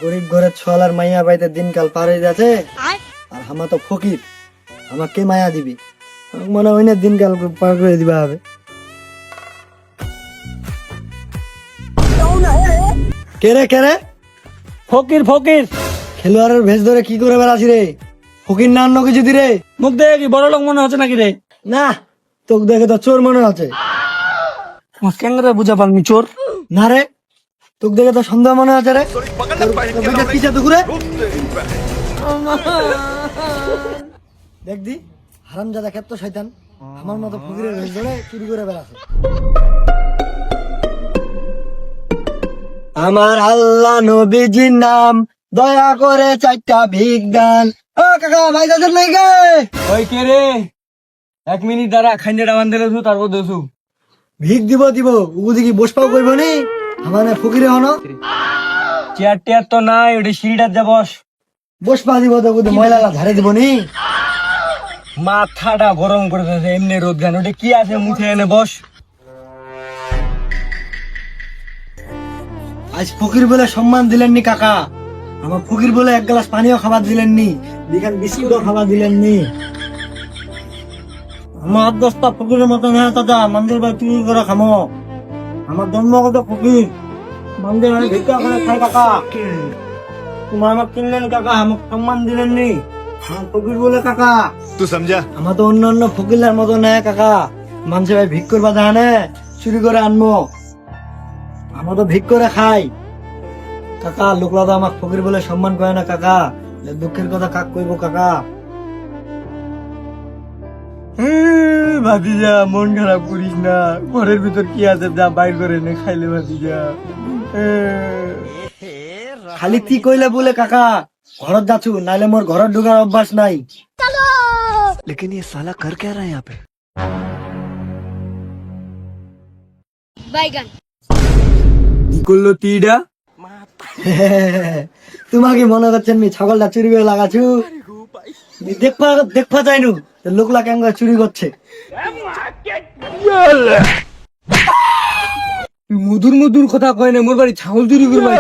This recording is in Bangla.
গরিব ঘরের ছোয়ালার মাইয়া বাড়িতে দিনকাল পার হয়ে যাচ্ছে, আর হামা তো ফকির, আমার কে মায়া দিবি? আমার মনে হয় না দিনকাল পার করে দিবা হবে। কেরে কেরে ফকির ফকির খেলোয়াড়ের ভেস ধরে কি করে বেড়াছি রে? ফকির না অন্য কিছু দিরে? মুখ দেখে কি বড় লোক মনে হচ্ছে নাকি রে? না, তোকে দেখে তো চোর মনে হচ্ছে। আমার ক্যাংরা বুঝা পারমি চোর। না রে, তোকে দেখে তো সন্দেহ মনে হচ্ছে রে। কিসে দুপুরে দেখদি হারামজাদা ক্ষেত্র শয়তান আমার মতো ফকিরের ভেস ধরে চুরি করে বেড়াচ্ছে। আমার আল্লাহ নবীজির নাম, দয়া করে চারটা বিজ্ঞান। ও কাকা ভাই যাচ্ছেন নাই গে? ওই কে রে? 1 মিনিট দাঁড়া, খাইন্ডা বান্ধে দেছু তারপর দেছু। ভিক দিব দিব উদি কি বসপাও করবো নি? আমার না ফকিরে হনো চেয়ার টেয়ার তো নাই, ওটা সিঁড়িটার যা বস। বসপা দিব তো উদি ময়লা ঝাড়ে দিব নি? মাথাটা গরম করে দিয়েছে এমনি রোদ গান, ওটা কি আছে মুখে এনে বস। আজ ফকির বলে সম্মান দিলেননি কাকা, আমার ফকির বলে 1 গ্লাস পানিও খাবার দিলেননি, বিখান বিস্কুটও খাবার দিলেননি। আমার দশটা ফকিরের মতো না দাদা, মন্দির বাড়ি চুরি করে খামো। আমার জন্মগত ফকির, মন্দির বাড়ি ভিক্ষা করে খাই কাকা। তোমার আমার কিনলেন কাকা, আমাকে সম্মান দিলেননি। আমার ফকির বলে কাকা, तू समझा? আমার তো অন্য অন্য ফকিরের মতো না কাকা। মানুষের ভাই ভিক করবা জানে, চুরি করে আনবো, আমরা তো ভিক করে খাই কাকা। লোকরা তো আমার ফকির বলে সম্মান করে না কাকা, দুঃখের কথা কাক কইবো কাকা। ভাতিজা মন খারাপ করিস না, ঘরের ভিতর কি আছে যা বাইর করে নে খাইলে ভাতিজা। খালি তুই কইলে বলে কাকা ঘরত যাচ্ছু, নাইলে মোর ঘরত ঢুকার অভ্যাস নাই। लेकिन ये साला कर क्या रहा है यहाँ पे? বাইগান কি করলো তিডা? তোমাকে মনে করছেন মি ছাগলটা চুরি করে লাগাছু? দেখবা দেখবা যাইনু লোকলা কেন চুরি করছে। তুই মধুর মধুর কথা কয় না, মোর বাড়ি ছাগল চুরি করবা।